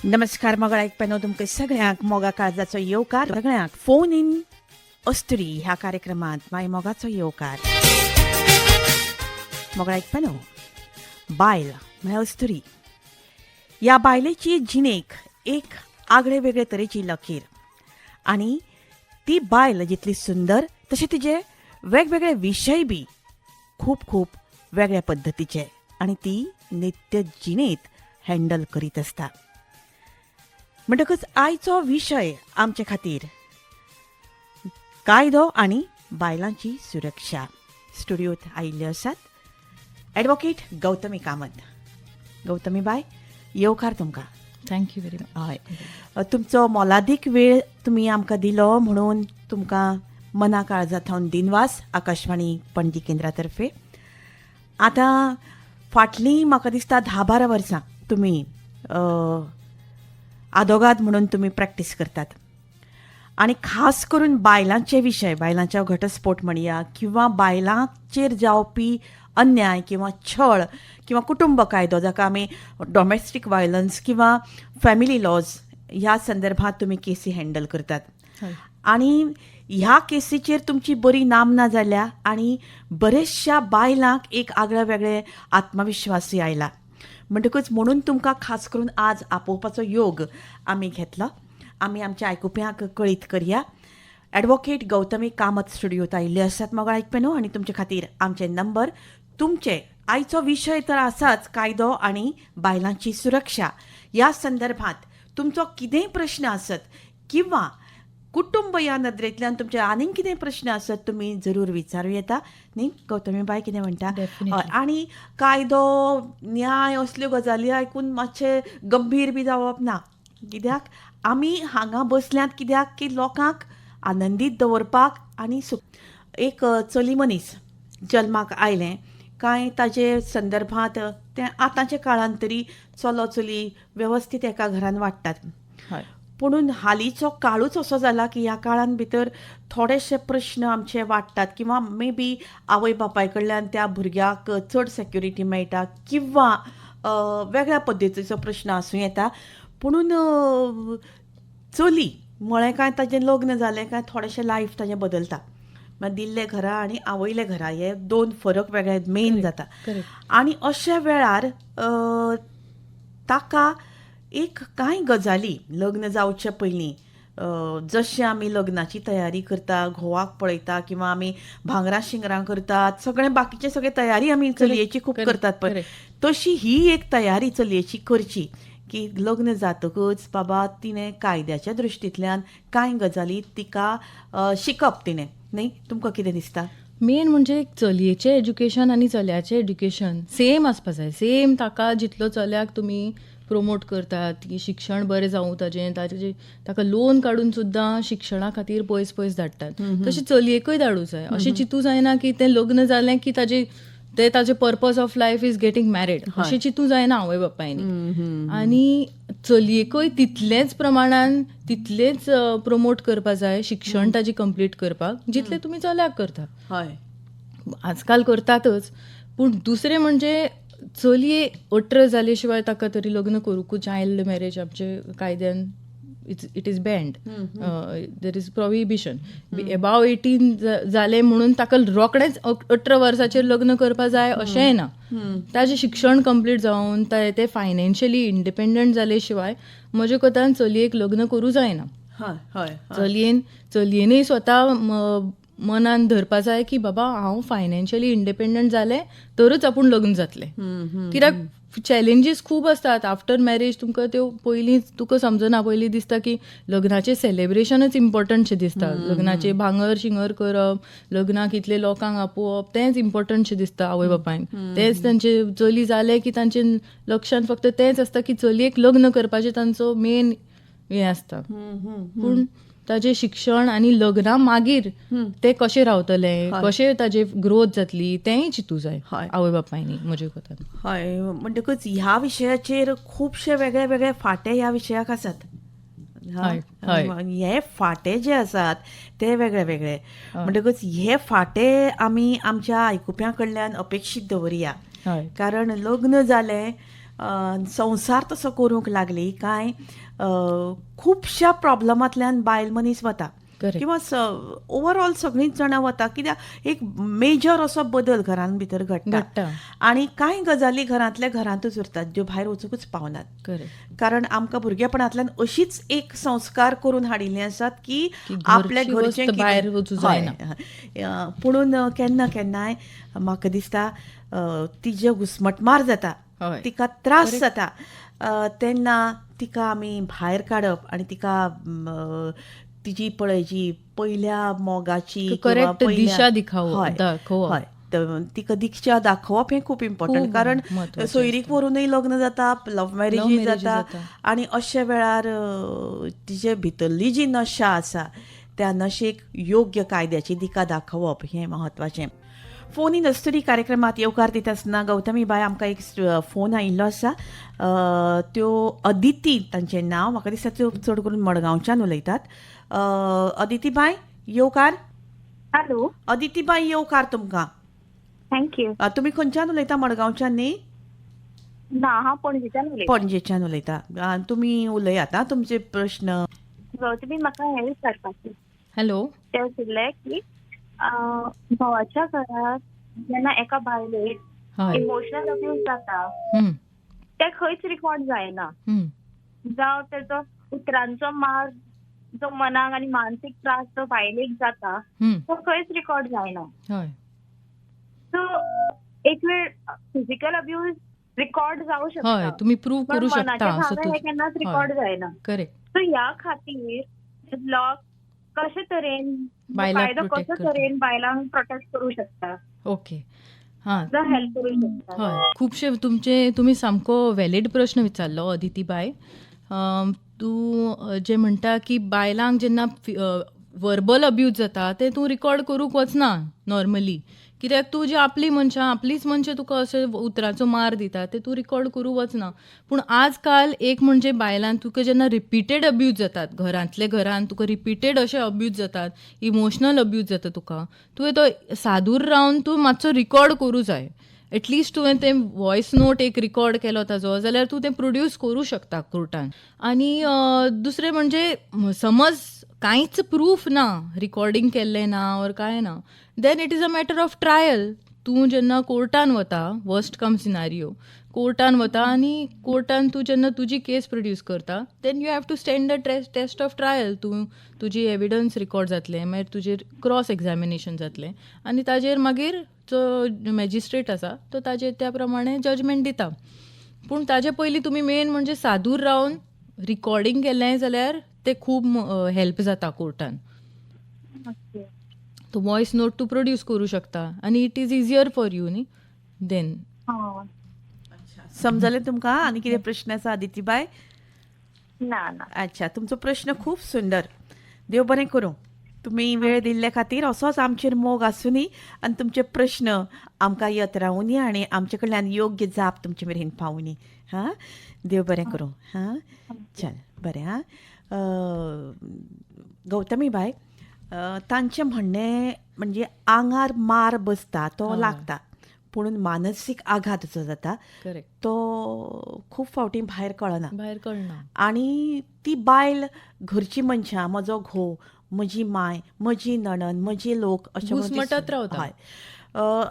नमस्कार मोगळा आयकप्यानो तुमकां सगळ्यांक मोगा काळजाचो येवकार. सगळ्यांक फोन इन अस्तुरी ह्या कार्यक्रमांत माय मोगाचो येवकार. मोगळा आयकप्यानो, बायल म्हळ्यार अस्तुरी ह्या बायलेची जिणेक एक आगळे वेगळे तरेची लकीर आनी ती बायल जितली सुंदर तशें तिचे वेगवेगळे विशय बी खूब खूब वेगळ्या पद्दतीचे आनी ती नित्य जिणेंत हँडल करीत आसता. म्हणटकच आयचो विशय आमचे खातीर कायदो आनी बायलांची सुरक्षा. स्टुडियोत आयिल्ले आसात एडवोकेट गौतमी कामत. गौतमी बाय, येवकार तुमकां. Thank you very much. हय, तुमचो मोलादीक वेळ तुमी आमकां दिलो म्हणून तुमकां मना काळजांतल्यान दिनवास आकाशवाणी पणजी केंद्रातर्फे. आतां फाटलीं म्हाका दिसता 10-12 वर्सां तुमी आदोगाद म्हणून तुमी प्रॅक्टीस करतात आनी खास करून बायलांचे विशय, बायलांच्या घटस्फोट म्हणया किंवा बायलांचेर जावपी अन्याय किंवा छळ किंवा कुटुंब कायदो जाका आमी डॉमेस्टीक वायलन्स किंवा फॅमिली लॉज ह्या संदर्भात तुमी केसी हँडल करतात. आनी ह्या केसीचेर तुमची बरी नामना जाल्या आनी बरेचशा बायलांक एक आगळे वेगळे आत्मविश्वासूय आयला. म्हणटकूच म्हणून तुमकां खास करून आज आपोवपाचो योग आमी घेतलो. आमी आमच्या आयकुप्यांक कळीत करया. एडवोकेट गौतमी कामत स्टुडियोत आयिल्ले आसात मोगळा आयकप्यानो आनी तुमचे खातीर आमचे नंबर. तुमचे आयचो विशय तर आसाच कायदो आनी बायलांची सुरक्षा. ह्या संदर्भात तुमचो कितेंय प्रश्न आसत किंवा कुटुंब ह्या नदरेंतल्यान तुमचे आनीक कितें प्रश्न आसत तुमी जरूर विचारूं येता न्ही. गौतमी बाय कितें म्हणटा? हय, आनी कायदो न्याय असल्यो गजाली आयकून मातशें गंभीर बी जावप ना. कित्याक आमी हांगा बसल्यांत कित्याक की लोकांक आनंदीत दवरपाक आनी एक चली मनीस जल्माक आयलें काय ताचे संदर्भांत तें आतांच्या काळांत तरी चलो चली वेवस्थीत एका घरान वाडटात. हय, पुणून हालींचो काळूच असो जाला की ह्या काळान भितर थोडेशे प्रश्न आमचे वाडटात किंवा मे बी आवय बापाय कडल्यान त्या भुरग्याक चड सेक्युरिटी मेळटा किंवा वेगळ्या पद्दतीचो प्रश्न आसूं येता. पुणून चली म्हळें काय ताजें लग्न जालें काय थोडेशें लायफ ताजें बदलता. मागीर दिल्ले घरा आनी आवयले घरा हे दोन फरक वेगळे मेन जाता. आनी अशा वेळार ताका एक कांय गजाली लग्न जावचे पयलीं जशें आमी लग्नाची तयारी करता, घोवाक पळयता किंवा आमी भांगरां शिंगरां करतात, सगळें बाकीचे सगळे तयारी आमी चलयेची खूब करतात पळय, तशी ही एक तयारी चलयेची करची की लग्न जातकच बाबा तिणें कायद्याच्या दृश्टींतल्यान कांय गजाली तिका शिकप तिणें न्ही. तुमकां कितें दिसता? मेन म्हणजे चलयेचें एज्युकेशन आनी चल्याचें एज्युकेशन सेम आसपा जाय. सेम ताका जितलो चल्याक तुमी प्रमोट करतात की शिक्षण बरें जावं ताका लोन काडून सुद्दां शिक्षणा खातीर पयस पयस धाडटात, तशें चलयेकूय धाडूं जाय. अशें चिंतूं जायना की तें लग्न जालें की ताजे purpose of life is getting married अशें चिंतूं जायना आवय बापायनी. आनी चलयेकूय तितलेंच प्रमाणान तितलेंच प्रमोट करपा जाय शिक्षण ताजें कंप्लीट करपाक जितलें तुमी चल्याक करता. हय, आजकाल करतातच. पूण दुसरें म्हणजे चलये 18 जाले शिवाय ताका तरी लग्न करूंकूच चायल्ड मॅरेज आमचे कायद्यान it is band. There is prohibition. Above 18 जाले म्हणून ताका रोखडेंच 18 वर्साचेर लग्न करपा जाय अशेंय ना. ताजें शिक्षण कंप्लीट जावन ते फायनान्शियली इंडिपेंडंट जाले शिवाय म्हजे कोतान चलयेक लग्न करूं जायना. चलयेनूय स्वता मनान धरपा जाय की बाबा हांव फायनान्शियली इंडिपेंडंट जालें तरच आपूण लग्न जातलें. कित्याक चॅलेंजीस खूब आसतात आफ्टर मॅरेज. तुमकां त्यो पयलींच तुका समजना. पयलीं दिसता की लग्नाचें सेलेब्रेशनच इम्पॉर्टंटशें दिसता. लग्नाचें भांगर शिंगर करप, लग्नाक इतले लोकांक आपोवप तेंच इम्पॉर्टंटशें दिसता आवय बापायक. तेंच तांचे चली जालें की तांचे लक्षांत फक्त तेंच आसता की चलयेक लग्न करपाचें तांचो मेन हें आसता. पूण ताजें शिक्षण आनी लग्ना मागीर ते कशें रावतले, कशें ताजे ग्रोथ जातली तेंय चिंतूं जाय आवय बापायनी म्हजे कोतान. हय, म्हणटकच ह्या विशयाचेर खुबशे वेगळे वेगळे फाटे ह्या विशयाक आसात. हे फाटे जे आसात ते वेगळे वेगळे. म्हणटकच हे फाटे आमी आमच्या आयकुप्यां कडल्यान अपेक्षीत दवरया. कारण लग्न जालें संसार तसो करूंक लागली काय खुबश्या प्रॉब्लमांतल्यान बायल मनीस वता Correct. किंवा ओवरऑल सगळींच जाणां वता कित्याक एक मेजर असो बदल घरान भितर घडटा घडटा. आनी कांय गजाली घरांतल्या घरांतूच उरतात ज्यो भायर वचूंकच पावनात. करेक्ट. कारण आमकां भुरगेपणांतल्यान अशीच एक संस्कार करून हाडिल्ले आसात की की आपल्या घरची घरचें वस्त भायर वचूं जायना. पुणून केन्ना केन्नाय म्हाका दिसता तिजे घुस्मटमार जाता, हय. तिका त्रास जाता तेन्ना तिका आमी भायर काडप आनी तिका तिची पळय जी पयल्या मोगाची करेक्ट दिशा हय दाखोवप. तिका दिक्षा दाखोवप हें खूब इम्पॉर्टंट. खूब कारण म्हत्वाचें सोयरीक व्हरूनय लग्न जाता, लव्ह मॅरेजूय जाता आनी अशे वेळार तिचे भितरली जी नशा आसा त्या नशेक योग्य कायद्याची दिका दाखोवप हें म्हत्वाचें. फोन इन अस्तुरी कार्यक्रमात येवकार दिता आसतना गौतमी बाय आमकां एक फोन आयिल्लो आसा. त्यो अदिती तांचें नांव, म्हाका दिसता त्यो चड करून मडगांवच्यान उलयतात. अदिती बाय येवकार. हॅलो. अदिती बाय येवकार तुमकां. थँक्यू. तुमी खंयच्यान उलयता? मडगांवच्यान न्ही? ना, हांव पणजेच्यान उलयतां. पणजेच्यान उलयता. तुमी उलयात आं तुमचे प्रश्न. तुमी म्हाका हें विचारपाचें हॅलो. तें आशिल्लें की भावाच्या घरात जेन्ना एका बायलेक हय. इमोशनल अब्यूज जाता हम्म. तें खंयच रिकॉर्ड जायना. हम्म. जावं तेजो उतरांचो मार जो मनाक आनी मानसीक त्रास जो बायलेक जाता हम्म. तो खंयच रिकॉर्ड जायना. हय. सो एक वेळ फिजिकल अब्यूज रिकॉर्ड जावं हय शकता तुम्ही प्रूव्ह पण करू शकता मनाचे असं भावे हे केन्नाच रिकॉर्ड जायना. करेक्ट. सो ह्या खातीर लॉ कशे तरेन बायलांक कायदो protect कसो करता. तरेन बायलांक प्रोटेक्ट करू शकता, ओके. हां. हेल्प करू शकता. हय खुबशे तुम्ही सामको वॅलीड प्रश्न विचारलो अदिती बाय. तूं जे म्हणटा की बायलांक जेन्ना वर्बल अब्यूज जाता ते तूं रिकॉर्ड करूंक वचना नॉर्मली, कित्याक तूं जी आपलीच मनशां तुका अशें उतराचो मार दिता ते तूं रिकॉर्ड करूंक वचना. पूण आजकाल एक म्हणजे बायलांक तुका जेन्ना रिपिटेड अब्यूज जातात, घरान तुका रिपिटेड अशे अब्यूज जातात, इमोशनल अब्यूज जाता तुवें तो सादूर रावन तूं मातसो रिकॉर्ड करूं जाय. एटलिस्ट तुवें तें वॉयस नोट एक रिकॉर्ड केलो ताजो जाल्यार तूं तें प्रोड्यूस करूं शकता कोर्टान. आनी दुसरें म्हणजे समज कांयच प्रूफ ना, रिकॉर्डिंग केल्लें ना ऑर काय ना, then it is a matter of trial. तूं जेन्ना कोर्टान वता, वर्स्ट कम सिनारियो कोर्टान वता आनी कोर्टान तूं जेन्ना तुजी केस प्रोड्यूस करता then you have to stand the test of trial. तुजी एविडन्स रिकॉर्ड जातलें, मागीर तुजेर क्रॉस एक्झामिनेशन जातलें आनी ताजेर मागीर जो मॅजिस्ट्रेट आसा तो ताजेर त्या प्रमाणे जजमेंट दिता. पूण ताजे पयलीं तुमी मेन म्हणजे सादूर रावन रिकॉर्डिंग केलें जाल्यार ते खूब हेल्प जाता कोर्टान. ओके. तो वॉयस नोट तूं प्रोड्यूस करूं शकता आनी it is easier for you न्ही देन. हां. समजलें तुमकां? आनी कितें प्रश्न आसा अदिती बाय? ना ना. अच्छा, तुमचो प्रश्न खूब सुंदर. देव बरें करूं. तुमी वेळ दिल्ले खातीर असोच आमचेर मोग आसूनी आनी तुमचे प्रश्न आमकां येत रावुनी आनी आमचे कडल्यान योग्य जाप तुमचे मेरेन पावुनी. हां, देव बरें करूं. हां, चल बरें. हां, गौतमी बाय, तांचें म्हणणें म्हणजे आंगार मार बसता तो लागता, पूण मानसीक आघात जो जाता करेक्ट. तो खूब फावटी भायर कळना. भायर कळना. आनी ती बायल घरची मनशां, म्हजो घोव, म्हजी माय, म्हजी नणन, म्हजे लोक अशें म्हणून ती घुस्मटत रावता. हय.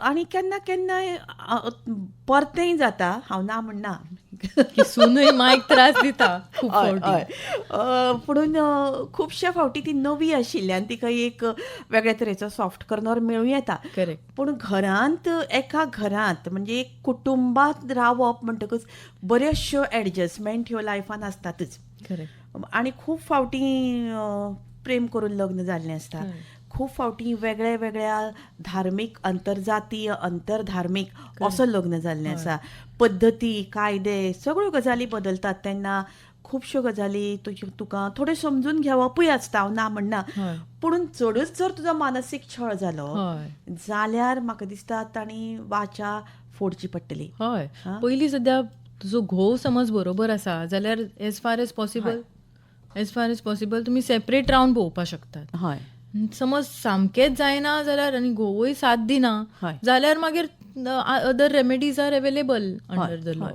आनी केन्ना केन्नाय परतेंय जाता, हांव ना म्हणना. की सुनूय मायक त्रास दिता खूब फावटी. पुणून खुबश्या फावटी ती नवी आशिल्ल्यान तिका एक वेगळ्या तरेचो सॉफ्ट कॉर्नर मेळूं येता. करेक्ट. पूण घरांत एका घरांत म्हणजे एक कुटुंबात रावप म्हणटकच बऱ्योचश्यो एडजस्टमेंट ह्यो लायफान आसतातच. करेक्ट. आनी खूब फावटी प्रेम करून लग्न जाल्लें आसता. खूब फावटी वेगळ्या वेगळ्या धार्मीक आंतरजातीय आंतरधार्मीक असो लग्न जाल्लें आसा. पद्दती, कायदे सगळ्यो गजाली बदलतात तेन्ना खुबश्यो गजाली तुका थोड्यो समजून घेवपूय आसता, हांव ना म्हणना. पूण चडूच जर तुजो मानसीक छळ जालो जाल्यार म्हाका दिसता तांणी वाचा फोडची पडटली. हय. पयलीं सद्या तुजो घोव समज बरोबर आसा जाल्यार एज फार एज पॉसिबल तुमी सेपरेट रावन भोंवपाक शकतात. हय. समज सामकेंच जायना जाल्यार आनी घोवूय साथ दिना हय. जाल्यार मागीर other remedies are available under the law.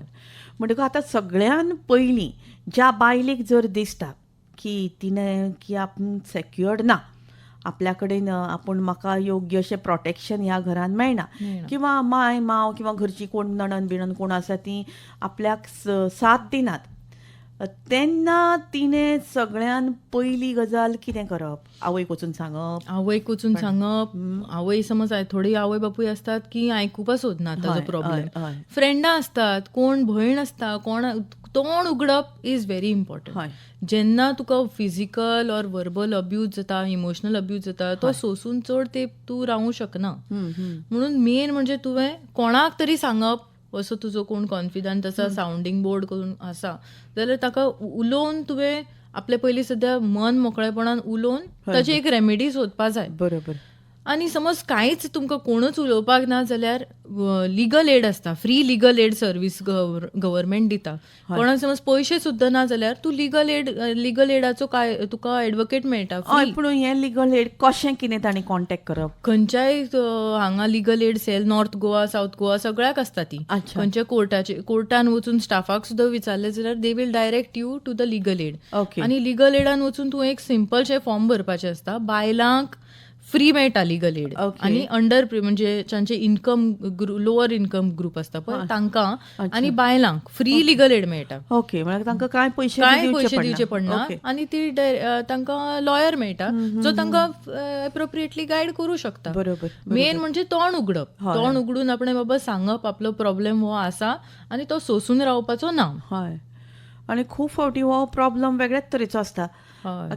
म्हणटकूच आतां सगळ्यान पयलीं ज्या बायलेक जर दिसता की तिने की आपूण सेक्युअर्ड ना, आपल्या कडेन आपूण म्हाका योग्य अशें प्रोटेक्शन ह्या घरान मेळना, किंवा माय माव किंवा घरची कोण नणन बिणन कोण आसा ती आपल्याक साथ दिनात, तेन्ना तिने सगळ्यान पयली गजाल कितें करप? आवयक वचून सांगप? आवयक वचून सांगप. आवय समज थोडी आवय बापूय असतात की आयकुपा सोदनात ताजो प्रॉब्लेम. फ्रेंडां असतात, कोण भयण आसता, कोण तोंड उगडप इज व्हेरी इम्पॉर्टंट. जेन्ना तुका फिजिकल ऑर वर्बल अब्यूज जाता, इमोशनल अब्यूज जाता, तो सोसून चड ते तूं रावूंक शकना. म्हणून मेन म्हणजे तुवें कोणाक तरी सांगप. असो तुजो कोण कॉन्फिडंट आसा, सावंडींग बोर्ड करून आसा जाल्यार ताका उलोवन तुवें आपले पयलीं सद्या मन मोकळेपणान उलोवन ताची एक रेमेडी सोदपा जाय. बरोबर. आनी समज कांयच तुमकां कोणूच उलोवपाक ना जाल्यार लिगल एड आसता, free legal add service government दिता. कोणाक समज पयशे सुद्दां ना जाल्यार तूं लिगल एडाचो काय तुका एडवोकेट मेळटा. पूण हें लिगल एड कशें कितें तांणी कॉन्टेक्ट करप? खंयच्याय हांगा legal aid cell North Goa, South Goa सगळ्याक आसता ती. खंयच्या कोर्टान वचून स्टाफाक सुद्दां विचारले जाल्यार they will direct you to the legal aid. आनी लिगल एडान वचून तूं एक सिंपलशें फॉर्म भरपाचें आसता. बायलांक फ्री मेळटा लिगल एड. आनी अंडर म्हणजे जांचे इन्कम लोअर इन्कम ग्रुप आसता पळय तांकां आनी बायलांक फ्री लिगल एड मेळटा. ओके, म्हळ्यार तांकां कांय पयशे दिवचे पडना. आनी ती तांकां लॉयर मेळटा जो तांकां एप्रोप्रिएटली गायड करू शकता. बरोबर. मेन म्हणजे तोंड उगडप. तोंड उगडून आपणे बाबा सांगप आपलो प्रॉब्लेम हो आसा आनी तो सोसून रावपाचो ना. हय. आनी खूब फावटी हो प्रॉब्लेम वेगळ्याच तरेचो आसता.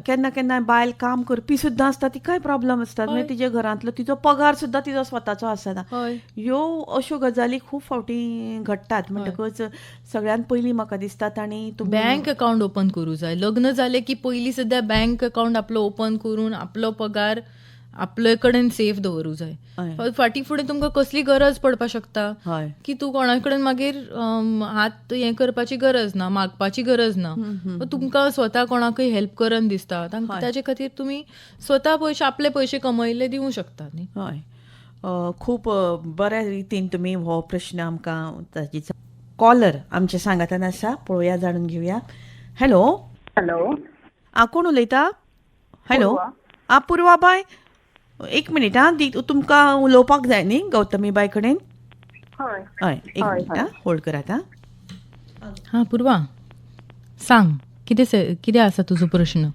केन्ना केन्ना बायल काम करपी सुद्दां आसता, तिकाय प्रॉब्लेम आसतात. म्हणजे तिच्या घरांतलो तिचो पगार सुद्दां तिचो स्वताचो आसना. ह्यो अश्यो गजाली खूब फावटी घडटात. म्हणटकच सगळ्यान पयलीं म्हाका दिसता तांणी बँक अकाउंट ओपन करूं जाय. लग्न जालें की पयलीं सद्या बँक अकाउंट आपलो ओपन करून आपलो पगार आपले कडेन सेफ दवरूं जाय. फाटीं फुडें तुमकां कसली गरज पडपाक शकता की तूं कोणा कडेन मागीर हात हें करपाची गरज ना, मागपाची गरज ना. तुमकां स्वता कोणाकय हेल्प करन दिसता ताचे खातीर तुमी स्वता पयशे आपले पयशे कमयले दिवंक शकता न्ही. हय. खूब बऱ्या रितीन तुमी हो प्रश्न आमकां ताची कॉलर आमच्या सांगातान आसा, पळोवया, जाणून घेवया. हॅलो. हॅलो. कोण उलयता? हॅलो. पुर्वा बाय, एक मिनिट. तुमकां उलोवपाक जाय न्ही गौतमी बाय कडेन? हय, एक मिनिट होल्ड करात. हां पुर्वा, सांग कितें आसा तुजो प्रश्न?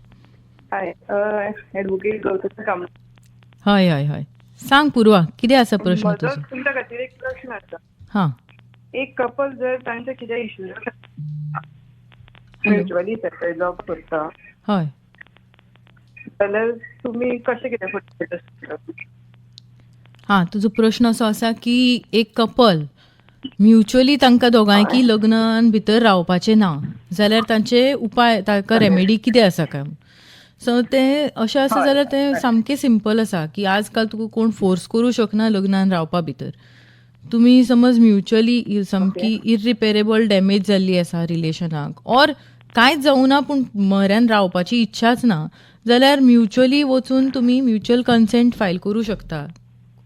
एडवोकेट गौतमी कामत. हय हय हय, सांग पुर्वा, कितें आसा प्रश्न तुजो? तुमच्या खातीर एक प्रश्न आसा. हां. एक कपल जर तांचे कितें इश्यूज म्युच्युअली सेपरेट जॉब करता, हय, जाल्यार तुमी कशें कितें करता? हां, तुजो प्रश्न असो आसा की एक कपल म्युच्युअली तांकां दोगांयकी लग्नान भितर रावपाचें ना जाल्यार तांचे उपाय, ताका रेमेडी कितें आसा काय? सो तें अशें आसा जाल्यार तें सामकें सिंपल आसा की आज काल तुका कोण फोर्स करूं शकना लग्नान रावपा भितर. तुमी समज म्युच्युअली सामकी इरिपेरेबल डॅमेज जाल्ली आसा रिलेशनाक, ऑर कांयच जावं ना पूण म्हऱ्यान रावपाची इच्छाच ना, जाल्यार म्युच्युअली वचून तुमी म्युच्युअल कन्सेंट फायल करूं शकता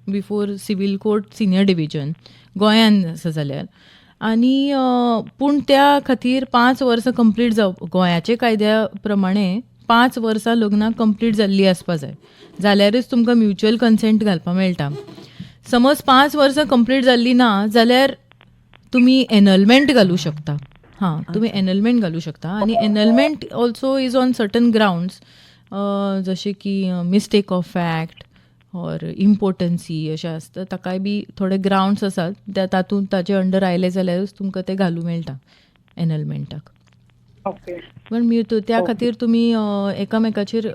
before civil court senior division गोंयान आसा जाल्यार. आनी पूण त्या खातीर 5 वर्सां कंप्लीट गोंयाचे कायद्या प्रमाणे 5 वर्सां लग्नाक कंप्लीट जाल्ली आसपा जाय, जाल्यारच तुमकां म्युच्युअल कन्सेंट घालपाक मेळटा. समज 5 वर्सां कंप्लीट जाल्ली ना जाल्यार तुमी एनलमेंट घालूं शकता. हां, तुमी एनलमेंट घालूं शकता. आनी annulment also is on certain grounds, जशे की मिस्टेक ऑफ फॅक्ट ऑर इम्पोर्टन्सी अशें आसता. ताकाय बी थोडे ग्राउंड्स आसात, तातूंत ताचे अंडर आयले जाल्यारूच तुमकां ते घालूं मेळटा एनलमेंटाक. पण त्या खातीर तुमी एकामेकाचेर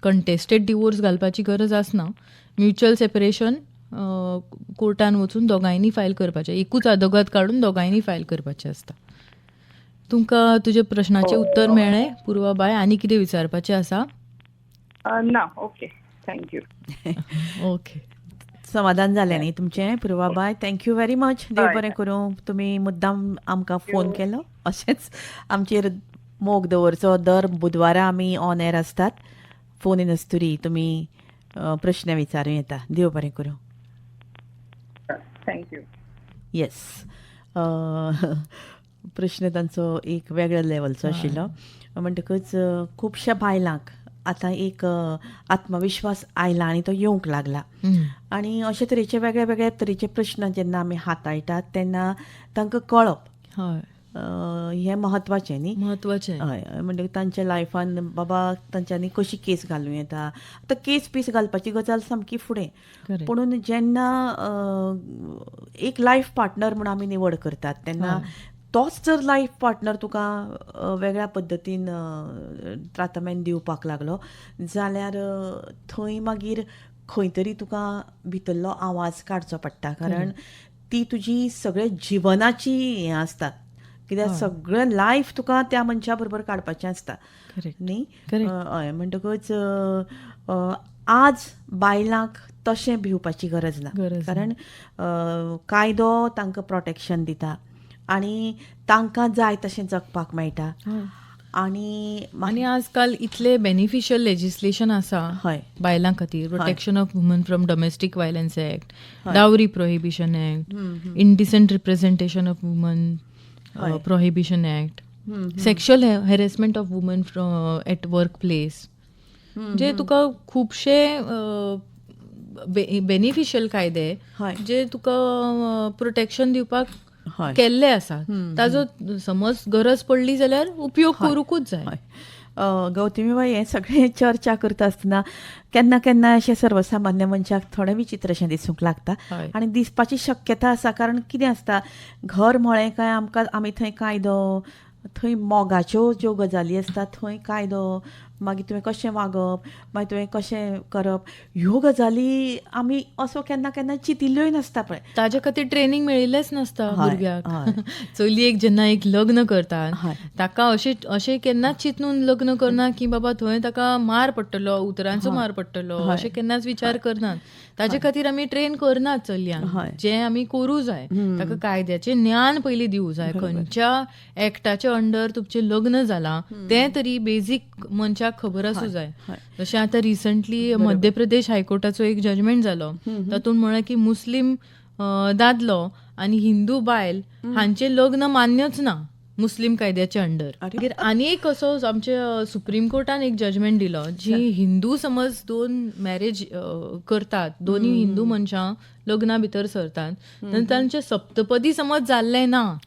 कंटेस्टेड डिवोर्स घालपाची गरज आसना. म्युच्युअल सेपरेशन कोर्टान वचून दोगांयनी फायल करपाचें, एकूच आदोगाद काडून दोगांयनी फायल करपाचें आसता. तुमकां तुज्या प्रश्नाचें उत्तर मेळ्ळें पुर्वा बाय? आनी कितें विचारपाचें आसा? ना, ओके, थँक्यू. ओके, समाधान जालें न्ही तुमचें पुर्वा बाय? Thank you very much. देव बरें करूं. तुमी मुद्दाम आमकां फोन केलो. अशेंच आमचेर मोग दवरचो. दर बुधवारा आमी ऑन एअर आसतात. फोन इन आसतरी तुमी प्रश्न विचारूं येता. देव बरें करूं. थँक्यू. येस. प्रश्न तांचो एक वेगळ्या लेवलचो आशिल्लो. म्हणटकच खुबश्या बायलांक आतां एक आत्मविश्वास आयला आनी तो येवंक लागला. आनी अशे तरेचे वेगळे वेगळे तरेचे प्रश्न जेन्ना आमी हाताळटात तेन्ना तांकां कळप हय हें म्हत्वाचें न्ही. म्हत्वाचें. हय म्हणजे तांच्या लायफान बाबा तांच्यांनी कशी केस घालूं येता. आतां केस पीस घालपाची गजाल सामकी फुडें, Correct. पूण जेन्ना एक लायफ पार्टनर म्हूण आमी निवड करतात तेन्ना तोच जर लायफ पार्टनर तुका वेगळ्या पद्दतीन ट्राटमेंट दिवपाक लागलो जाल्यार थंय मागीर खंय तरी तुका भितरलो आवाज काडचो पडटा. कारण ती तुजी सगळे जिवनाची हें आसता. कित्याक सगळें लायफ तुका त्या मनशा बरोबर काडपाचें आसता Correct. न्ही. Correct. हय म्हणटकच आज बायलांक तशें भिवपाची गरज ना. गरज ना. कारण कायदो तांकां प्रोटेक्शन दिता आनी तांकां जाय तशें जगपाक मेळटा. आनी आनी आजकाल इतले बेनिफिशियल लेजिस्लेशन आसा हय बायलां खातीर. Protection of woman from domestic violence act, dowry prohibition act, indecent representation of woman prohibition act, sexual harassment of woman eight work place. जे तुका खुबशे बेनिफिशियल कायदे जे तुका प्रोटेक्शन दिवपाक केल्ले आसात. ताजो समज गरज पडली जाल्यार उपयोग करूंकूच जाय. गौतमीबाई हें सगळें चर्चा करता आसतना केन्ना केन्ना अशें सर्वसामान्य मनशाक थोडें विचित्र अशें दिसूंक लागता आनी दिसपाची शक्यता आसा. कारण कितें आसता, घर म्हळें काय आमकां आमी थंय कायदो, थंय मोगाच्यो ज्यो गजाली आसता थंय कायदो, मागीर तुवें कशें वागप, मागीर तुवें कशें करप, ह्यो गजाली आमी असो केन्ना केन्ना चितिल्ल्योय नासता पळय. ताजे खातीर ट्रेनिंग मेळिल्लेच नासता भुरग्याक. चलयेक जेन्ना एक लग्न करतात ताका अशें केन्नाच चिंतून लग्न करना की बाबा थंय ताका मार पडटलो, उतरांचो मार पडटलो, अशें केन्नाच विचार करनात. ताजे खातीर आमी ट्रेन करनात चलयांक. जें आमी करूं जाय ताका कायद्याचें ज्ञान पयलीं दिवं जाय. खंयच्या एक्टाच्या अंडर तुमचें लग्न जालां तें तरी बेजीक मनशाक खबर आसूं जाय. जशें आतां रिसंटली मध्य प्रदेश हायकोर्टाचो एक जजमेंट जालो. तातूंत म्हळें की मुस्लीम दादलो आनी हिंदू बायल हांचें लग्न मान्यच ना मुस्लीम कायद्याच्या अंडर. मागीर आनी एक असो आमच्या सुप्रीम कोर्टान एक जजमेंट दिलो, जी हिंदू समज दोन मॅरेज करतात, दोन्ही हिंदू मनशां लग्ना भितर सरतात, तेन्ना तांचें सप्तपदी समज जाल्लें ना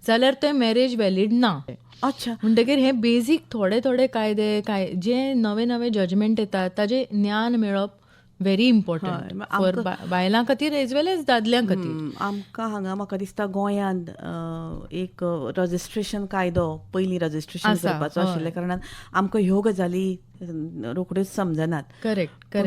जाल्यार तें मॅरेज व्हॅलीड ना. अच्छा. म्हणटकीर हे बेजीक थोडे थोडे कायदे जे नवे नवे जजमेंट येतात ताजे ज्ञान मेळप व्हेरी इम्पॉर्टंट फॉर बायलां खातीर एज वेल एज दादल्यां खातीर. आमकां हांगा म्हाका दिसता गोंयांत एक रजिस्ट्रेशन कायदो पयलीं रजिस्ट्रेशन करपाचो आशिल्ल्या कारणान आमकां ह्यो गजाली रोखड्योच समजनात. करेक्ट.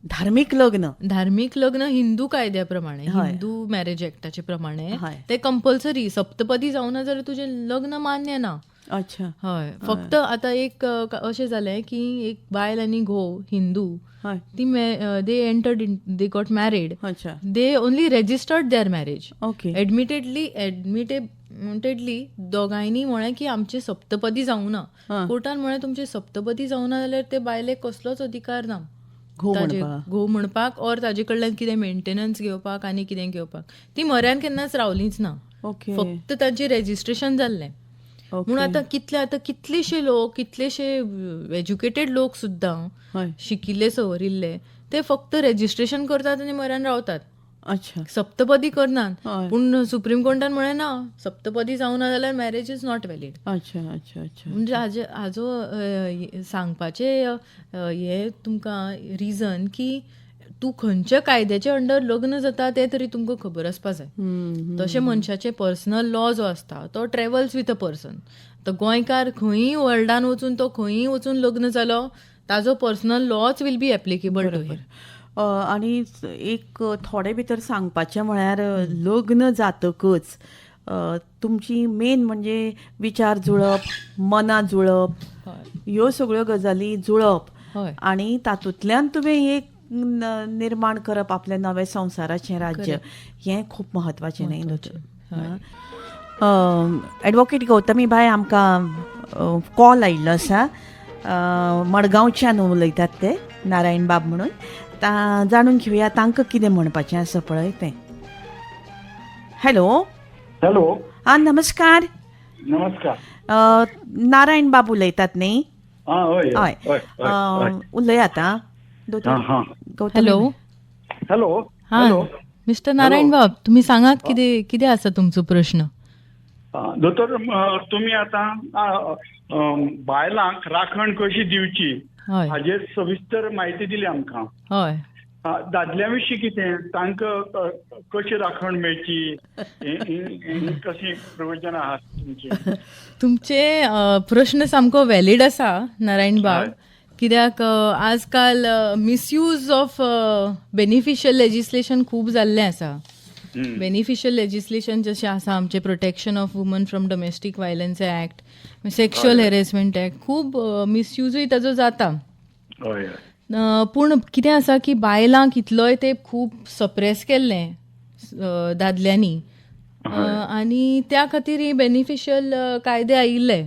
धार्मीक लग्न हिंदू कायद्या प्रमाणे, हिंदू मॅरेज एक्टाचे प्रमाणे ते कंपल्सरी. सप्तपदी जावना जाल्यार तुजें लग्न मान्य ना. अच्छा. हय. फक्त आतां एक अशें जालें की एक बायल आनी घोव हिंदू ती they got married. They only registered their marriage. Admittedly दोगांयनी म्हळें की आमचे सप्तपदी जावना. कोर्टान म्हळें तुमचे सप्तपदी जावना जाल्यार ते बायलेक कसलोच अधिकार ना घोव म्हणपाक ऑर ताजे कडल्यान कितें मेंटेनन्स घेवपाक आनी कितें घेवपाक. ती म्हऱ्यान केन्नाच रावलीच ना. फक्त तांचें रेजिस्ट्रेशन जाल्लें. म्हणून आतां कितलेशे एज्युकेटेड लोक सुद्दां शिकिल्ले सवरिल्ले ते फक्त रेजिस्ट्रेशन करतात आनी म्हऱ्यान रावतात. सप्तपदी करनात. पूण सुप्रीम कोर्टान म्हळें ना, सप्तपदी जावना जाल्यार मॅरेज इज नॉट व्हॅलीड. म्हणजे हाजो सांगपाचें हे तुमकां रिजन की तूं खंयच्या कायद्याच्या अंडर लग्न जाता तें तरी तुमकां खबर आसपा जाय. तशें मनशाचे पर्सनल लॉ जो आसता तो ट्रॅव्हल्स विथ अ पर्सन. तो गोंयकार खंयी वर्ल्डान वचून तो खंयी वचून लग्न जालो ताजो पर्सनल लॉच will be applicable to him. आनी एक थोडे भितर सांगपाचें म्हळ्यार लग्न जातकच तुमची मेन म्हणजे विचार जुळप, मनां जुळप, ह्यो सगळ्यो गजाली जुळप आनी तातूंतल्यान तुवें एक निर्माण करप आपल्या नव्या संवसाराचें राज्य, हें खूब म्हत्वाचें न्ही. एडवोकेट गौतमी बाय, आमकां कॉल आयिल्लो आसा. मडगांवच्यान उलयतात ते नारायण बाब म्हणून. जाणून घेवया तांकां कितें म्हणपाचें आसा पळय तें. हॅलो. हॅलो. नमस्कार. नमस्कार. नारायण बाब उलयतात न्ही? हय हय. उलयात आं. हॅलो. हॅलो. हा हॅलो. मिस्टर नारायण बाब, तुम्ही सांगात कितें आसा तुमचो प्रश्न? दोतोर, तुमी आतां बायलांक राखण कशी दिवची हय हाजेर सविस्तर म्हायती दिली आमकां. हय. दादल्या विशीं कितें, तांकां कशी राखण मेळची, कशी प्रयोजनां आहात तुमची? तुमचे प्रश्न सामको व्हॅलीड आसा नारायण बाब. हय. कित्याक आजकाल मिसयूज ऑफ बेनिफिशियल लेजिस्लेशन खूब जाल्लें आसा. बेनिफिशियल लेजिस्लेशन जशें आसा आमचे protection of woman from domestic violence act, sexual harassment act, खूब मिसयूजूय ताजो जाता. हय. पूण कितें आसा की बायलांक इतलोय ते खूब सप्रेस केल्लें दादल्यांनी, आनी त्या खातीर ही बेनिफिशियल कायदे आयिल्ले.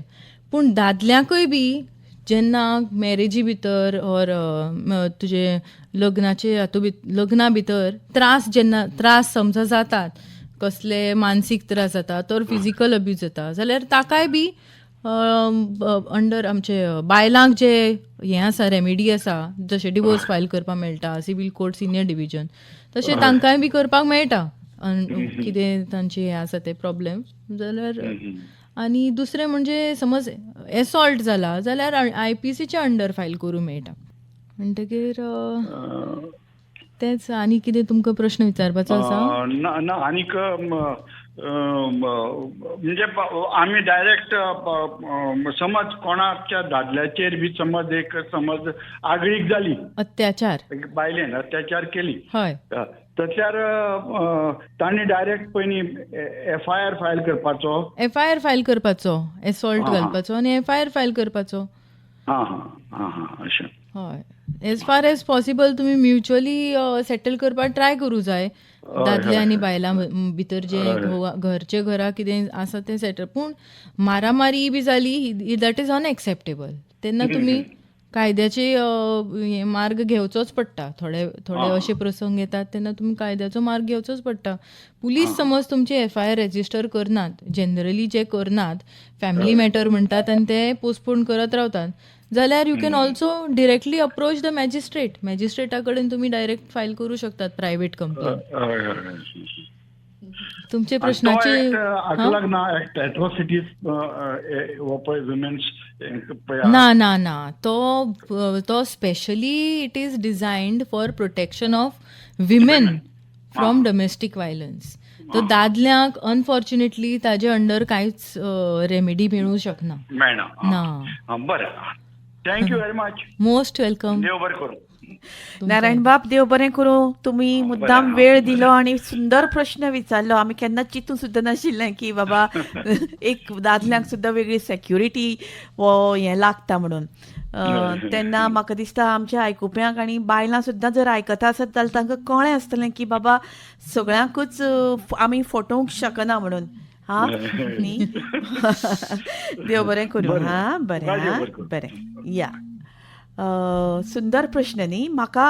पूण दादल्यांकय बी जेन्ना मॅरेजी भितर ऑर तुजे लग्ना भितर त्रास समजा जातात, कसले मानसीक त्रास जातात और फिजिकल अब्यूज जाता, जाल्यार ताकाय बी अंडर आमचे बायलांक जे हें आसा रेमेडी आसा, जशें डिवोर्स फायल करपाक मेळटा, सिवील कोर्ट सिनियर डिव्हिजन, तशें तांकांय बी करपाक मेळटा कितें तांचे हें आसा ते प्रॉब्लेम जाल्यार. आनी दुसरें म्हणजे समज एसॉल्ट जाला जाल्यार IPCच्या अंडर फायल करूं मेळटा. म्हणटकीर तेच. आनी कितें तुमकां प्रश्न विचारपाचो आसा? ना, आनीक म्हणजे आमी डायरेक्ट समज कोणाच्या दादल्याचेर बी समज आगळीक जाली, अत्याचार, बायलेन अत्याचार केली, हय, तसल्यार तांणी डायरेक्ट पयलीं FIR फायल करपाचो. FIR फायल करपाचो, एसॉल्ट घालपाचो आनी FIR फायल करपाचो. अशें. हय. एज फार एज पॉसिबल तुमी म्युच्युअली सेटल करपाक ट्राय करूं जाय. दादल्या आनी बायलां भितर जे घरचे घरा कितें आसा तें सेटल. पूण मारामारी बी जाली, दॅट इज अनएक्सेप्टेबल. तेन्ना तुमी कायद्याचे मार्ग घेवचोच पडटा. थोडे असे प्रसंग येतात तेन्ना तुमी कायद्याचो मार्ग घेवचोच पडटा. पुलीस समज तुमचे FIR रेजिस्टर करनात, जनरली जे करनात, फॅमिली मॅटर म्हणटात आनी ते पोस्टपोन करत रावतात, जाल्यार you can also directly approach the magistrate. मॅजिस्ट्रेटा कडेन तुमी डायरेक्ट फायल करू शकतात प्रायव्हेट कंप्लेंट. तुमचे प्रश्नाचे ना, तो specially it is designed for protection of women from domestic violence. तो दादल्यांक अनफॉर्च्युनेटली ताजे अंडर कांयच रेमेडी मेळूं शकना. ना. बरें. Thank you very much. Most welcome. देव बरें करूं. नारायण बाब, देव बरें करूं. तुमी मुद्दाम वेळ दिलो आणि सुंदर प्रश्न विचारलो. आमी केन्ना चिंतूं सुद्दां नाशिल्लें की बाबा एक दादल्यांक सुद्दां वेगळी सेक्युरिटी वो हें लागता म्हणून. तेन्ना म्हाका दिसता आमच्या आयकुप्यांक आनी बायलां सुद्दां जर आयकता आसत जाल्यार तांकां कळ्ळें आसतलें की बाबा सगळ्यांकूच आमी फटोवंक शकना म्हणून. न्ही. देव बरें करूं. बरें. या. सुंदर प्रश्न न्ही. म्हाका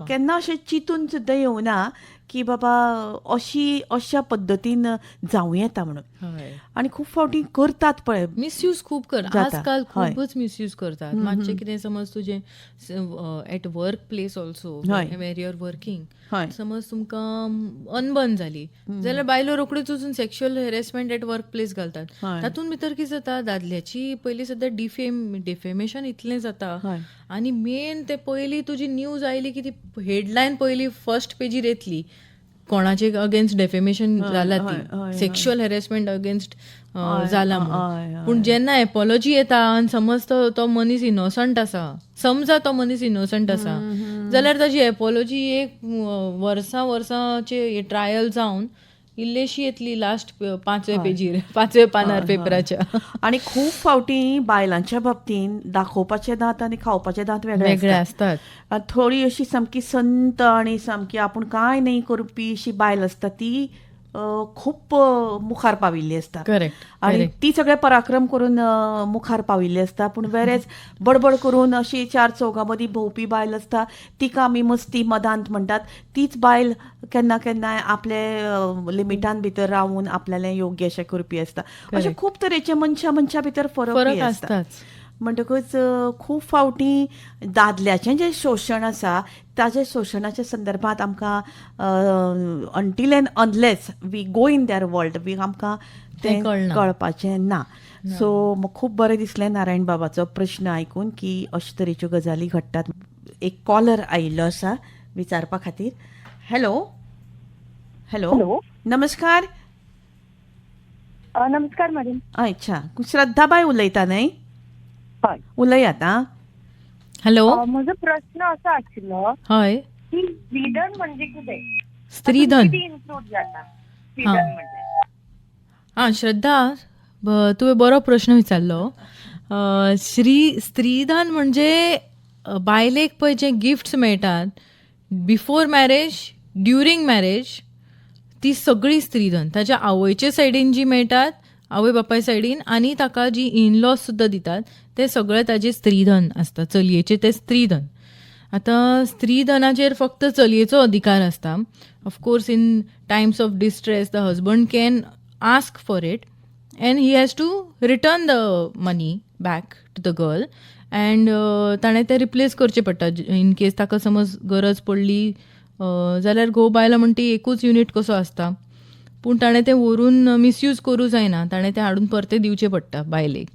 केन्ना अशें चिंतून सुद्दां येवना की बाबा अशा पद्दतीन जावं येता म्हणून. आनी खूब फावटी करतात पळय. मिसयूज खूब करतात आजकाल, खूबच मिसयूज करतात. मातशें कितें समज तुजें at work place also where you are working, समज तुमकां अनबन जाली जाल्यार बायलो रोखड्योच वचून sexual harassment at work place घालतात. तातूंत भितर कितें जाता, दादल्याची पयलीं सद्दां डिफेमेशन इतलें जाता. आनी मेन ते पयलीं तुजी न्यूज आयली की ती हेडलायन पयलीं फर्स्ट पेजीर येतली, कोणाचे अगेन्स्ट डेफेमेशन जाला ती, सेक्शुअल हेरेसमेंट अगेन्स्ट जाला म्हणून. पूण जेन्ना एपॉलॉजी येता आनी समज तो मनीस इनोसंट आसा, समजा तो मनीस इनोसंट आसा, जाल्यार ताची एपॉलॉजी एक वर्सांचे ट्रायल जावन इल्लेशी येतली लास्ट 5व्या पानार पेपराच्या. आनी खूब फावटी बायलांच्या बाबतीन दाखोवपाचे दांत आनी खावपाचे दांत वेगळे आसतात. थोडी अशी सामकी संत आनी सामकी आपूण कांय नाही करपी अशी बायल आसता ती खूप मुखार पाविल्ली आसता करेक्ट आणि ती सगळे पराक्रम करून मुखार पाविल्ली आसता. पूण वेरेज बडबड करून अशी 4 चौगां मदीं भोंवपी बायल आसता, तिका आमी मस्ती मदांत म्हणटात, तीच बायल केन्ना केन्नाय आपले लिमिटान भितर रावून आपल्यालें योग्य अशें करपी आसता. अशे खूब तरेचे मनशा भितर फरक आसता. असताच. म्हणटकूच खूब फावटी दादल्याचें जें शोशण आसा ताच्या शोशणाच्या संदर्भांत आमकां until and unless we go in their world आमकां तें कळपाचें ना. सो खूब बरें दिसलें नारायण बाबाचो प्रश्न आयकून की अशे तरेच्यो गजाली घडटात. एक कॉलर आयिल्लो आसा विचारपा खातीर. हॅलो हॅलो नमस्कार. नमस्कार मॅडम. अच्छा, श्रद्धाबाई उलयता न्हय? हय. उलयात आं. हॅलो. म्हजो प्रश्न असो आशिल्लो हय. की स्त्रीधन म्हणजे कितें? स्त्रीधन इन्क्लूड जाता स्त्रीधन म्हणजे? श्रद्धा, तुवें बरो प्रश्न विचारलो. स्त्रीधन म्हणजे बायलेक पळय जे गिफ्ट्स मेळटात बिफोर मॅरेज, ड्युरींग मॅरेज, ती सगळी स्त्रीधन ताच्या आवयचे सायडीन जी मेळटात, आवय बापाय सायडीन, आनी ताका जी इनलॉज सुद्दां दितात ते सगळे ताजे स्त्रीधन आसता. चलयेचे ते स्त्रीधन. आतां स्त्रीधनाचेर फक्त चलयेचो अधिकार आसता. Of course in times of distress the husband can ask for it and he has to return the money back to the girl and ताणें तें रिप्लेस करचें पडटा. इन केस ताका समज गरज पडली जाल्यार घोव बायला म्हणटी एकूच युनीट कसो आसता, पूण ताणें तें व्हरून मिसयूज करूं जायना. ताणें तें हाडून परतें दिवचें पडटा बायलेक.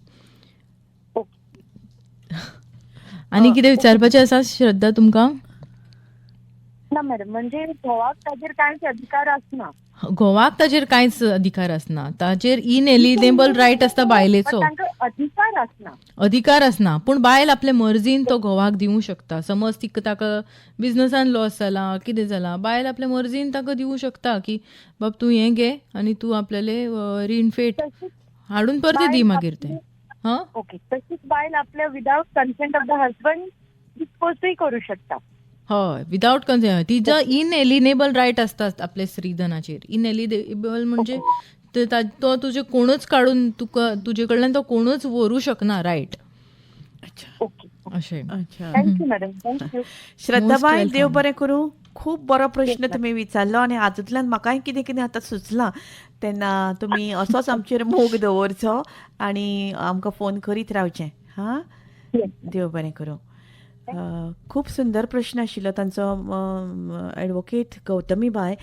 आनी कितें विचारपाचें आसा श्रद्धा तुमकां? ना मॅडम, म्हणजे घोवाक ताजेर कांयच अधिकार आसना. घोवाक ताजेर कांयच अधिकार आसना. ताजेर इनएलिनेबल रायट आसता बायलेचो. अधिकार आसना. अधिकार आसना, पूण बायल आपल्या मर्जीन तो घोवाक दिवंक शकता. समज ताका बिझनसान लॉस जाला, कितें जाला, बायल आपल्या मर्जीन ताका दिवंक शकता की बाब तूं हें घे आनी तूं आपल्याले रीण फेट हाडून परते दी मागीर तें. ओके. तशीच बायल आपल्या without consent of the husband डिस्पोजूय करू शकता. हय, विदाउट कन्सेंट. तिचा इनएलिनेबल रायट आसता आपल्या स्त्रीधनाचेर. इनएलिनेबल म्हणजे तो तुजे कोणूच काडून तुका तुजे कडल्यान तो कोणूच व्हरूं शकना रायट. ओके. अशें. Thank you madam. थँक्यू. श्रद्धाबाई, देव बरें करूं. खूब बरो प्रश्न तुमी विचारलो आनी हातूंतल्यान म्हाकाय कितें कितें आतां सुचलां. तेन्ना तुमी असोच आमचेर मोग दवरचो आनी आमकां फोन करीत रावचें. हां, देव बरें करूं. खूब सुंदर प्रश्न आशिल्लो तांचो. एडवोकेट गौतमी बाय,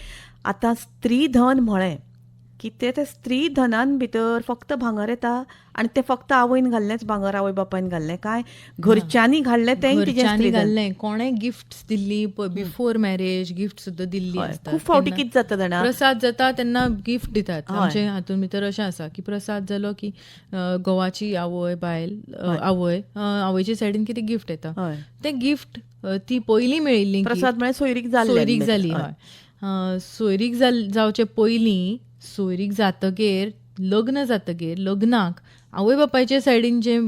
आतां स्त्रीधन म्हळें की ते स्त्री धनान भितर फक्त भांगर येता आनी तें फक्त आवयन घाल्लेंच भांगर, आवय बापायन घाल्लें काय घरच्यांनी घाल्लें तें तिचें घाल्लें. कोणें gifts Delhi before marriage, gift सुद्दां दिल्ली आसता. खूब फावटी कितें जाता जाणा, प्रसाद जाता तेन्ना गिफ्ट दितात. आमचे हातून भितर अशें आसा की प्रसाद जालो की घोवाची आवय बायल आवयचे सायडीन कितें गिफ्ट येता तें गिफ्ट ती पयलीं मेळिल्ली प्रसाद म्हळ्यार सोयरीक जाली. हय, सोयरीक जावचे पयलीं, सोयरीक जातगेर, लग्न जातगेर, लग्नाक आवय बापायचे सायडीन जे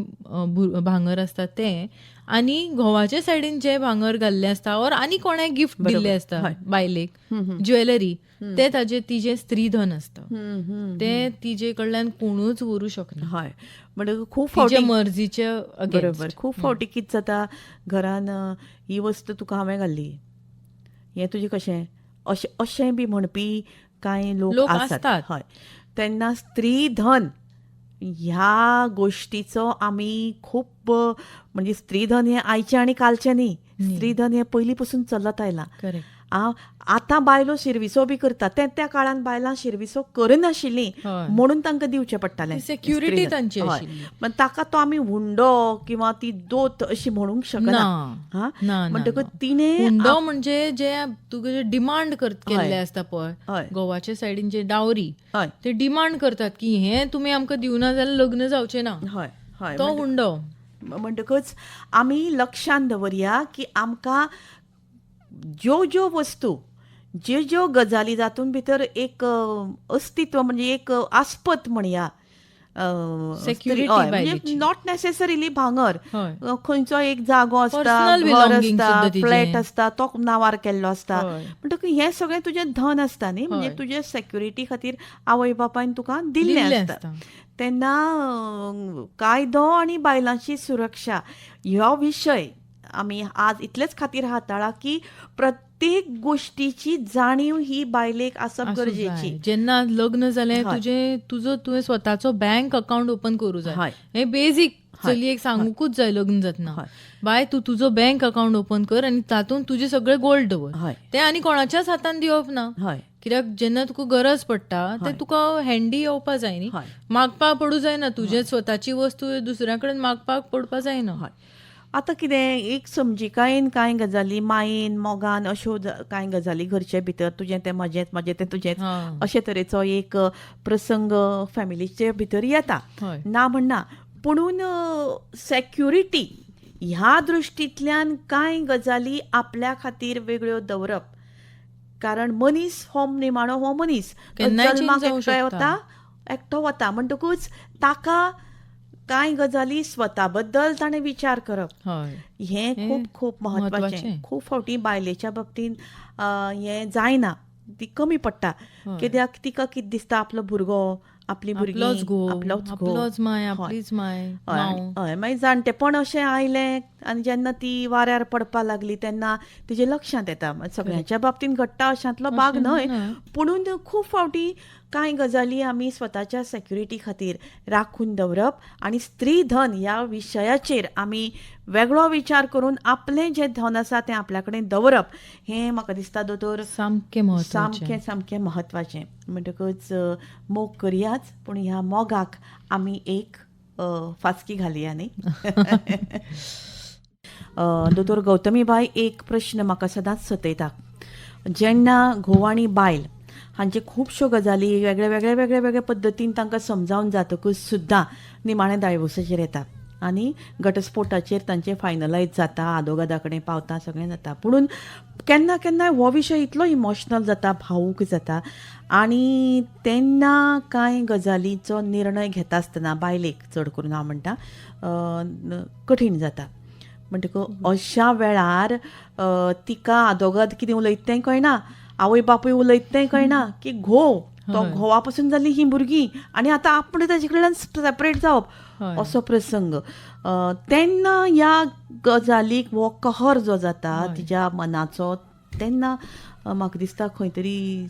भांगर आसता तें आनी घोवाचे सायडीन जे भांगर घाल्लें आसता और आनी कोणें गिफ्ट दिल्लें आसता बायलेक, ज्वेलरी, तें ताजें तिजें स्त्रीधन आसता. तें तिजे कडल्यान कोणूच व्हरूं शकना. हय, म्हणजे खूब फावटी मर्जीचे बरोबर. खूब फावटी कितें जाता, घरान ही वस्त तुका हांवें घाल्ली, हें तुजें कशें, अशें बी म्हणपी कांय लोक आसतात. हय, तेन्ना स्त्रीधन ह्या गोश्टीचो आमी खूब, म्हणजे स्त्रीधन हें आयचें आनी कालचें न्ही. स्त्रीधन हें पयलीं पासून चलत आयलां. आतां बायलो शिर्विसो बी करतात, त्या काळान बायलां शिर्विसो करनाशिल्लीं म्हणून तांकां दिवचें पडटालें. सिक्युरिटी तांची आशिल्ली. पण ताका तो आमी हुंडो किंवा ती दोत अशी म्हणूंक शकना. म्हणटकूच तिणें हुंडो म्हणजे जे तुगे डिमांड केल्ले आसता पळय, गोवाच्या सायडीन जे डावरी, ते डिमांड करतात की हें तुमी आमकां दिवना जाल्यार लग्न जावचें ना. हय, तो हुंडो. म्हणटकूच आमी लक्षांत दवरया की आमकां ज्यो वस्तू, ज्यो गजाली जातून भितर एक अस्तित्व म्हणजे एक आस्पत म्हणया, Security म्हणजे बायलेची. नॉट नेसेसरिली भांगर, हय. खंयचो एक जागो आसता, Personal घर belongings आसता, सुद्दां तिचें. फ्लॅट आसता, तो नांवार केल्लो आसता, हय. म्हणटकच हें सगळें तुजें धन आसता न्ही, म्हणजे हय. तुजे सेक्युरिटी खातीर आवय बापायन तुका दिल्लें दिल्लें आसता. आसता. तेन्ना कायदो आनी बायलांची सुरक्षा ह्यो विशय आमी आज इतलेच खातीर हाताळा की प्रत्येक गोश्टीची जाणीव ही बायलेक आसप आसूंक गरजेची. जाय. जेन्ना लग्न जालें हय. तुवें स्वताचो बँक अकाउंट ओपन करूं हय. जाय. हें बेजीक हय. चलयेक सांगूकूच जाय लग्न जातना. हय. बाय तूं तुजो बँक अकाउंट ओपन कर आनी तातूंत तुजें सगळें गोल्ड दवर. हय. तें आनी कोणाच्याच हातान दिवप ना. हय. कित्याक जेन्ना तुका गरज पडटा हय. तें तुका हँडी येवपा जाय न्ही. हय. मागपाक पडूं जायना. तुजें स्वताची वस्तू दुसऱ्या कडेन मागपाक पडपा जायना. हय. आतां कितें एक समजिकायेन कांय गजाली मायेन मोगान अश्यो कांय गजाली घरचे भितर तुजें तें म्हजें तें तुजेंच हां. अशे तरेचो एक प्रसंग फॅमिलीचे भितर येता, हय. ना म्हणना. पुणून सेक्युरिटी ह्या दृश्टींतल्यान कांय गजाली आपल्या खातीर वेगळ्यो दवरप, कारण मनीस हो निमाणो हो मनीस केन्नाय change जल्माक जावं एकटो शकता. एकटो वता म्हणटकूच ताका कांय गजाली स्वता बद्दल ताणें विचार करप हय. हें हें खूब खूब म्हत्वाचें. म्हत्वाचें. खूब फावटी बायलेच्या बाबतींत हें जायना, ती कमी पडटा. हय. कित्याक तिका कितें दिसता आपलो भुरगो, आपली भुरगीं, आपलोच घोव, आपलोच घोव. आपलोच माय, हय. आपलीच माय, हय. मांव. हय, मागीर जाणटेपण अशें आयलें आनी जेन्ना ती वाऱ्यार पडपा लागली तेन्ना तिजे लक्षांत येता. सगळ्यांच्या बाबतींत घडटा अशांतलो भाग अशें न्हय, ना. पुणून खूब फावटी कांय गजाली आमी स्वताच्या सेक्युरिटी खातीर राखून दवरप आनी स्त्री धन ह्या विशयाचेर आमी वेगळो विचार करून आपलें जें धन आसा तें आपल्या कडेन दवरप हें म्हाका दिसता दोतोर सामकें म्हत्वाचें. सामकें सामकें म्हत्वाचें. म्हणटकच मोग करयाच, पूण ह्या मोगाक आमी एक फासकी घालया न्ही. दोतोर गौतमीबाई, एक प्रश्न म्हाका सदांच सतयता. जेन्ना घोव आनी बायल हांचे खुबश्यो गजाली वेगळे वेगळे वेगळे वेगळे पद्दतीन तांकां समजावन जातकूच सुद्दां निमाणें डायवोर्साचेर येता आनी घटस्फोटाचेर तांचें फायनलायज जाता, आदोगादा कडेन पावता, सगळें जाता. पुणून केन्ना केन्नाय हो विशय इतलो इमोशनल जाता, भावूक जाता आनी तेन्ना कांय गजालीचो निर्णय घेता आसतना बायलेक चड करून हांव म्हणटा कठीण जाता. म्हणटकच अशा वेळार तिका आदोगाद कितें उलयता तें कळना, आवय बापूय उलयता तें कळना की घोव तो घोवा पासून जाल्ली ही भुरगीं आनी आतां आपण ताजे कडल्यान सेपरेट जावप हय. असो प्रसंग. तेन्ना ह्या गजालीक हो कहर जो जाता हय. तिच्या मनाचो, तेन्ना म्हाका दिसता खंय तरी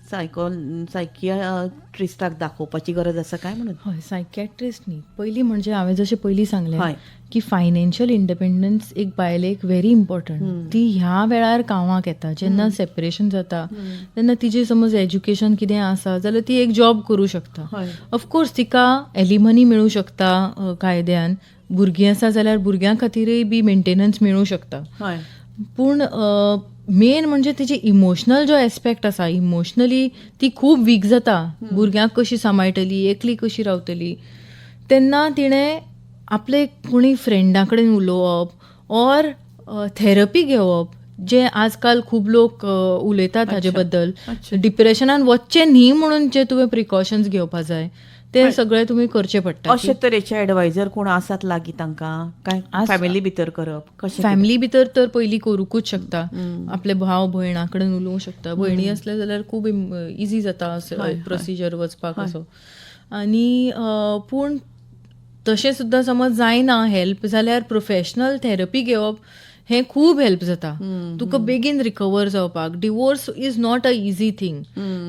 सायकियाट्रिस्टाक दाखोवपाची गरज आसा काय म्हणून. हय, सायकॅट्रिस्ट न्ही. पयलीं म्हणजे हांवें जशें पयलीं सांगलें हय. की फायनान्शियल इंडिपेंडन्स एक बायलेक व्हेरी इम्पॉर्टंट. ती ह्या वेळार कामाक येता जेन्ना सेपरेशन जाता तेन्ना तिजें समज एज्युकेशन कितें आसा जाल्यार ती एक जॉब करूं शकता. हय. ऑफकोर्स तिका एलिमनी मेळूं शकता कायद्यान. भुरगीं आसा जाल्यार भुरग्यां खातीरय बी मेंटेनन्स मेळूं शकता. हय. पूण मेन म्हणजे तिची इमोशनल जो एस्पेक्ट आसा, इमोशनली ती खूब वीक जाता. भुरग्यांक कशी सांबाळटली, एकली कशी रावतली. तेन्ना तिणें आपले कोणी फ्रेंडा कडेन उलोवप ऑर थेरपी घेवप, जे आजकाल खूब लोक उलयतात हाजे बद्दल. डिप्रेशनान वचचें न्ही म्हणून जे तुवें प्रिकॉशन्स घेवपा जाय ते सगळे तुमी करचे पडटा. अशे तरेचे एडवायझर कोण आसात लागीं तांकां काय फॅमिली भितर करप कशें? फॅमिली भितर तर पयलीं करूंकूच शकता. आपले भाव भयणा कडेन उलोवंक शकता. भयणी असले जाल्यार खूब इजी जाता प्रोसिजर वचपाक असो. आनी पूण तशें सुद्दां समज जायना हेल्प जाल्यार प्रोफेशनल थेरपी घेवप हें खूब हेल्प जाता तुका बेगीन रिकवर जावपाक. Divorce is not a easy thing.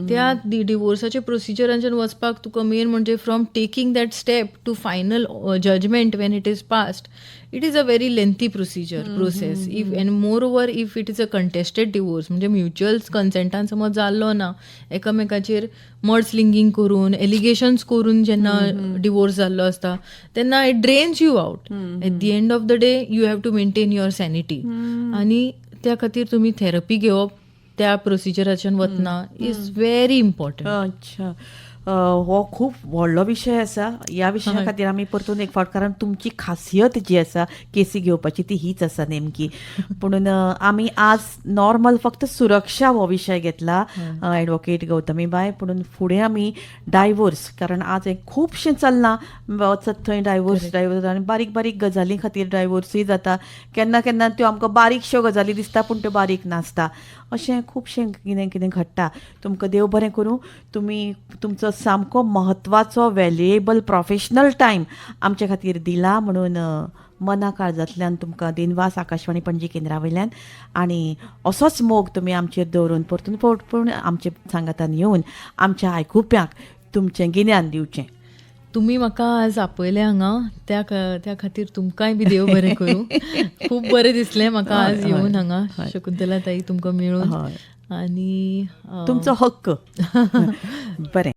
त्या डिवोर्साच्या प्रोसिजरांच्यान वचपाक तुका मेन म्हणजे from taking that step to final judgment when it is past, it is a very lengthy process. If and moreover if it is a contested divorce म्हणजे mutual कन्सेंटान समज जाल्लो ना, एकामेकाचेर मर्डस्लिंगींग करून एलिगेशन्स करून जेन्ना डिवोर्स जाल्लो आसता तेन्ना it drains you out. At the end of the day you have to maintain your sanity. आनी त्या खातीर तुमी थेरपी घेवप त्या प्रोसिजराच्यान वतना इज व्हेरी इम्पॉर्टंट. अच्छा. हो खूब व्हडलो विशय आसा. ह्या विशया खातीर आमी परतून एक फावट, कारण तुमची खासियत जी आसा केसी घेवपाची ती हीच आसा नेमकी. म्हणून आमी आज नॉर्मल फक्त सुरक्षा हो विशय घेतला ॲडवोकेट गौतमीबाई. म्हणून फुडें आमी डायवोर्स, कारण आज एक खुबशें चलना वचत थंय डायवोर्स आनी बारीक बारीक गजाली खातीर डायवोर्सूय जाता. केन्ना केन्ना त्यो आमकां बारीकश्यो गजाली दिसता पूण त्यो बारीक नासता. अशें खुबशें कितें कितें घडटा. तुमकां देव बरें करूं. तुमी तुमचो सामको महत्वाचो वॅल्युएबल प्रोफेशनल टायम आमचे खातीर दिला, म्हणून मना काळजांतल्यान तुमकां दिनवास आकाशवाणी पणजी केंद्रा वयल्यान. आनी असोच मोग तुमी आमचेर दवरून परतून परतून आमचे सांगातान येवन आमच्या आयकुप्यांक तुमचें गिन्यान दिवचें. तुम्ही म्हाका आज आपयले हांगा, त्या खातीर तुमकांय बी देव बरें करूं. खूब बरें दिसलें म्हाका आज येवन हांगा शकुंतला ताई तुमकां मेळून. हय, आनी तुमचो हक्क. बरें.